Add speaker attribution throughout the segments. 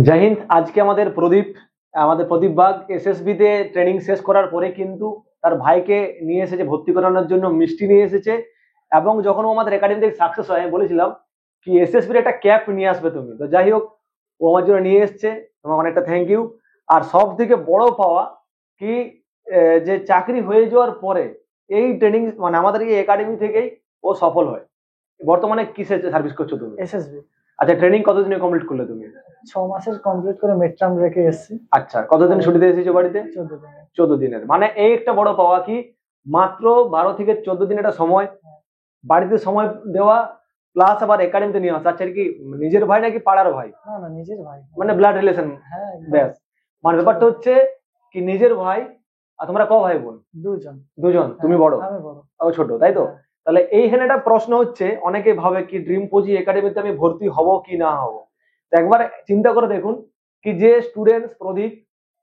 Speaker 1: জয় হিন্দ। আজকে আমাদের প্রদীপ bug SSB তে ট্রেনিং শেষ করার পরে কিন্তু তার ভাইকে নিয়ে এসেছে ভর্তি করানোর জন্য, মিষ্টি নিয়ে এসেছে। এবং যখন ও আমাদের একাডেমি থেকে সাকসেস হয়, আমি বলেছিলাম কি এসএসবির একটা ক্যাপ নিয়ে আসবে তুমি, তো যাই হোক ও আমার জন্য নিয়ে এসছে। তোমাকে অনেকটা থ্যাংক ইউ। আর সব থেকে বড় পাওয়া কি, যে চাকরি হয়ে যাওয়ার পরে এই ট্রেনিং মানে আমাদের এই একাডেমি থেকেই ও সফল হয়। বর্তমানে কিসে সার্ভিস করছো তুমি?
Speaker 2: এসএসবি।
Speaker 1: আচ্ছা, ট্রেনিং কতদিনে কমপ্লিট করলে তুমি?
Speaker 2: 6 মাসের কমপ্লিট করে মেট্রাম রেখে এসেছি।
Speaker 1: আচ্ছা, কতদিন ছুটিতে এসেছো বাড়িতে?
Speaker 2: 14 দিনে।
Speaker 1: 14 দিনের, মানে এই একটা বড় পাওয়া কি, মাত্র 12 থেকে 14 দিন একটা সময় বাড়িতে সময় দেওয়া, প্লাস আবার একাডেমিতে নিয়ে আসা। আচ্ছা, কি নিজের ভাই নাকি পাড়ার ভাই?
Speaker 2: না না, নিজের ভাই,
Speaker 1: মানে ব্লাড রিলেশন?
Speaker 2: হ্যাঁ একদম।
Speaker 1: ব্যাস, মানে ব্যাপারটা হচ্ছে কি নিজের ভাই। আর তোমরা ক ভাই বোন?
Speaker 2: দুজন।
Speaker 1: দুজন। তুমি বড়,
Speaker 2: আমি বড়,
Speaker 1: ও ছোট, তাই তো?
Speaker 2: হ্যাঁ।
Speaker 1: তাহলে এইখানে একটা প্রশ্ন হচ্ছে, অনেকে ভাবে কি ড্রিম কোচিং একাডেমিতে আমি ভর্তি হব কি না হব। তো একবার চিন্তা করে দেখুন কি যে স্টুডেন্টস প্রদীপ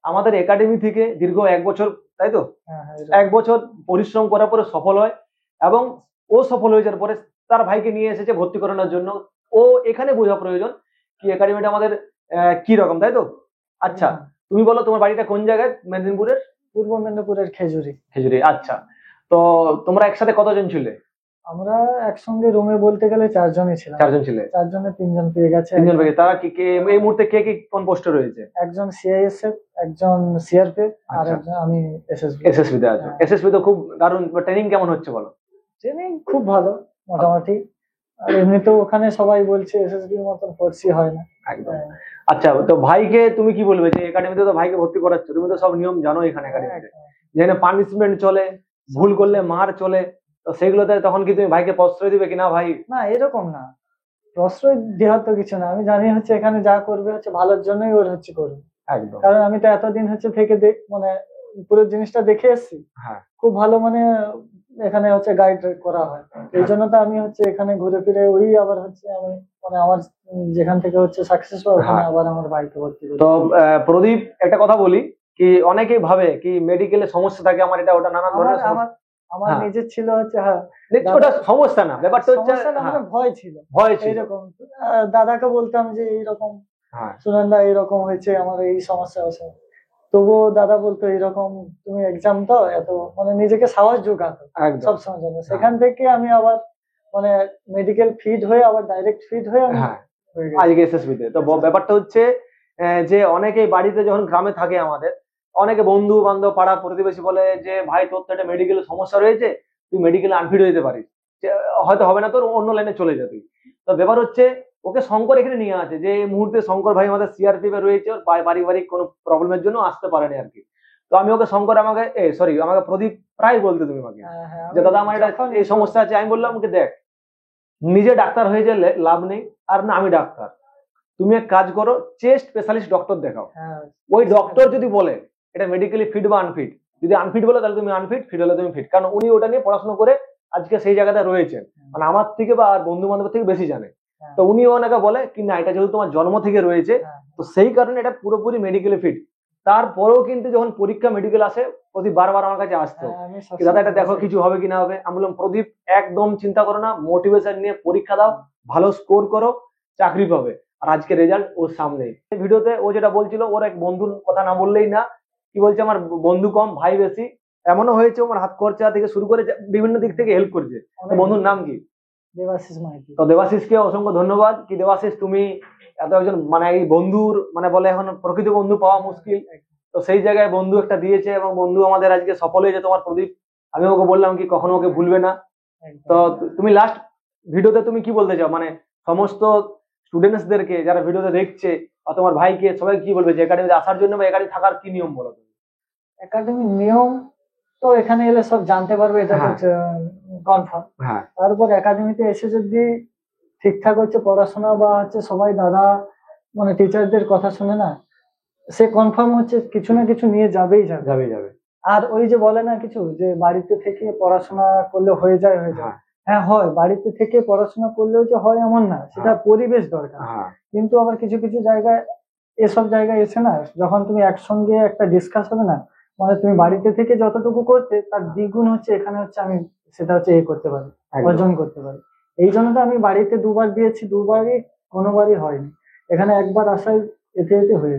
Speaker 1: আমাদের একাডেমি থেকে দীর্ঘ 1 বছর, তাই তো,
Speaker 2: হ্যাঁ, হ্যাঁ,
Speaker 1: 1 বছর পরিশ্রম করার পরে সফল হয়, এবং ও সফল হয়ে যাওয়ার পরে তার ভাইকে নিয়ে এসেছে ভর্তি করানোর জন্য। ও এখানে বোঝা প্রয়োজন কি একাডেমিটা আমাদের কি রকম, তাই তো? আচ্ছা, তুমি বলো তোমার বাড়িটা কোন জায়গায়? মেদিনীপুরের?
Speaker 2: পূর্ব মেদিনীপুরের খেজুরি।
Speaker 1: খেজুরি। আচ্ছা, তো তোমরা একসাথে কতজন ছিলে?
Speaker 2: আমরা একসঙ্গে রুমে বলতে গেলে 4 জনই ছিলাম।
Speaker 1: 4 জন ছিলে।
Speaker 2: 4 জনে 3 জন পেয়ে গেছে।
Speaker 1: 3 জন পেয়ে, তারা কি এই মুহূর্তে কে কি কোন পোস্টে রয়েছে?
Speaker 2: একজন সিআইএসএফ, একজন সিআরপি, আর
Speaker 1: আচ্ছা।
Speaker 2: একজন আমি এসএসবি।
Speaker 1: এসএসবি তে আছো।
Speaker 2: হ্যাঁ।
Speaker 1: এসএসবি তো খুব দারুণ। ট্রেনিং কেমন হচ্ছে বলো?
Speaker 2: ট্রেনিং খুব ভালো মোটামুটি। আর এমনিতেও ওখানে সবাই বলছে এসএসবির মতন ফোর্সই হয় না।
Speaker 1: একদম।
Speaker 2: হ্যাঁ।
Speaker 1: আচ্ছা, তো ভাইকে তুমি কি বলবে যে একাডেমিতে তো ভাইকে ভর্তি করাচ্ছ, তুমি তো সব নিয়ম জানো এখানে একাডেমিতে, যেখানে পানিশমেন্ট চলে, ভুল করলে মার চলে, তো সেগুলোতে তখন কি তুমি ভাইকে প্রশ্রয় দিবে কিনা? ভাই
Speaker 2: না, এরকম না, প্রশ্রয় দেওয়ার তো কিছু না। আমি জানি হচ্ছে এখানে যা করবে হচ্ছে ভালোর জন্যই ওর হচ্ছে করবে।
Speaker 1: একদম।
Speaker 2: কারণ আমি তো এতদিন হচ্ছে থেকে মানে পুরো জিনিসটা দেখে এসেছি।
Speaker 1: হ্যাঁ,
Speaker 2: খুব ভালো, মানে এখানে হচ্ছে গাইড করা হয়। এই জন্য তো আমি হচ্ছে এখানে ঘুরে ফিরে ওই আবার হচ্ছে আমি মানে আমার যেখান থেকে হচ্ছে সাকসেস হয় ওখানে
Speaker 1: হ্যাঁ।
Speaker 2: আবার আমার ভাইকে ভর্তি করি।
Speaker 1: তো প্রদীপ, একটা কথা বলি কি, অনেকেই ভাবে কি মেডিকেলে সমস্যা থাকে, আমার এটা ওটা নানান ধরনের সমস্যা।
Speaker 2: আমার
Speaker 1: হ্যাঁ।
Speaker 2: নিজের ছিল হচ্ছে, হ্যাঁ
Speaker 1: ওটা সমস্যা না, ব্যাপারটা হচ্ছে
Speaker 2: সমস্যা না, মানে ভয় ছিল।
Speaker 1: ভয় ছিল।
Speaker 2: এইরকম দাদাকে বলতাম যে এইরকম
Speaker 1: হ্যাঁ,
Speaker 2: সুনন্দা এইরকম হয়েছে, আমার এই সমস্যা আছে। তবুও দাদা বলতো এইরকম তুমি এক্সাম দাও, এত মানে নিজেকে সাহস জোগাতো
Speaker 1: একদম।
Speaker 2: সবসময় জন্য। সেখান থেকে আমি আবার মানে মেডিকেল ফিট হয়ে আবার ডাইরেক্ট ফিট হয়ে আমি
Speaker 1: হ্যাঁ,
Speaker 2: হয়ে গেছি।
Speaker 1: আজকে এসএসবি তে। তো ব্যাপারটা হচ্ছে যে অনেকেই বাড়িতে যখন গ্রামে থাকে আমাদের, অনেকে বন্ধু বান্ধব পাড়া প্রতিবেশী বলে যে ভাই তোর তো একটা মেডিকেল সমস্যা রয়েছে, তুই মেডিকেলে আনফিট হয়ে যেতে পারিস, যে হয়তো হবে না তোর, অন্য লাইনে চলে যাবি। তো ব্যাপার হচ্ছে ওকে শঙ্কর এখানে নিয়ে আছে, যে এই মুহূর্তে শঙ্কর ভাই আমাদের সিআরপি রয়েছে, ওর পারিবারিক কোনো প্রবলেমের জন্য আসতে পারেনি আর কি। তো আমি ওকে শঙ্কর আমাকে আমাকে প্রদীপ প্রায় বলতে তুমি আমাকে
Speaker 2: হ্যাঁ,
Speaker 1: যে দাদা আমার এটা এই সমস্যা আছে। আমি বললাম ওকে দেখ, নিজে ডাক্তার হয়ে গেলে লাভ নেই, আর না আমি ডাক্তার, তুমি এক কাজ করো, চেস্ট স্পেশালিস্ট ডক্টর দেখাও।
Speaker 2: হ্যাঁ,
Speaker 1: ওই ডক্টর যদি বলে এটা মেডিকেলি ফিট বা আনফিট, যদি আনফিট বলে তাহলে তুমি আনফিট, ফিট হলে তুমি ফিট, কারণ উনি ওটা নিয়ে পড়াশোনা করে আজকে সেই জায়গাটা রয়েছেন, মানে আমার থেকে বা আর বন্ধু বান্ধব থেকে বেশি জানে। তো উনি ওনাকে বলে কি না, এটা যেহেতু তোমার জন্ম থেকে রয়েছে, তো সেই কারণে এটা পুরোপুরি মেডিকেলি ফিট। তারপরেও কিন্তু যখন পরীক্ষা মেডিকেল আসে, প্রদীপ বারবার আমার কাছে আসতো কি দাদা এটা দেখো কিছু হবে কি না হবে। আমি বললাম প্রদীপ একদম চিন্তা করো না, মোটিভেশন নিয়ে পরীক্ষা দাও, ভালো স্কোর করো, চাকরি পাবে। আর আজকে রেজাল্ট ওর সামনেই। ভিডিওতে ও যেটা বলছিল, ওর এক বন্ধুর কথা না বললেই না, কি বলছে আমার বন্ধু কম ভাই বেশি। এমনও হয়েছে আমার হাত খরচা থেকে শুরু করে বিভিন্ন দিক থেকে হেল্প করছে। তো বন্ধুর নাম কি?
Speaker 2: দেবাশিস মাইতি।
Speaker 1: তো দেবাশিসকে অসংখ্য ধন্যবাদ। কি দেবাশিস, তুমি এত একজন মানে এই বন্ধুর মানে বলে এখন প্রকৃত বন্ধু পাওয়া মুশকিল, তো সেই জায়গায় বন্ধু একটা দিয়েছে, এবং বন্ধু আমাদের আজকে সফল হয়েছে তোমার প্রদীপ। আমি ওকে বললাম কি কখনো ওকে ভুলবে না। তো তুমি লাস্ট ভিডিওতে তুমি কি বলতে চাও, মানে সমস্ত স্টুডেন্টসদেরকে যারা ভিডিওতে দেখছে বা তোমার ভাইকে, সবাই কি বলবে যে একাডেমিতে আসার জন্য বা একাডেমি থাকার কি নিয়ম বলো?
Speaker 2: একাডেমির নিয়ম তো এখানে এলে সব জানতে পারবে, এটা হচ্ছে কনফার্ম।
Speaker 1: হ্যাঁ,
Speaker 2: তারপর একাডেমিতে এসে যদি ঠিকঠাক হচ্ছে পড়াশোনা বা হচ্ছে সবাই দাদা মানে টিচারদের কথা শুনে না, সে কনফার্ম হচ্ছে কিছু না কিছু নিয়ে যাবেই যাবে। আর ওই যে বলে না কিছু যে বাড়িতে থেকে পড়াশোনা করলে হয়ে যায়। হ্যাঁ হয়, বাড়িতে থেকে পড়াশোনা করলেও যে হয় এমন না, সেটা পরিবেশ দরকার। কিন্তু আবার কিছু কিছু জায়গায়, এসব জায়গায় এসে না, যখন তুমি একসঙ্গে একটা ডিসকাস হবে না, মানে তুমি বাড়িতে থেকে যতটুকু করতে তার দ্বিগুণ হচ্ছে এখানে হচ্ছে আমি সেটা হচ্ছে করতে পারি, অর্জন করতে পারি। এই জন্য তো আমি বাড়িতে 2 বার দিয়েছি, 2 বারই কোনোবারই হয়নি। এখানে একবার আসাই এতে এতে হয়ে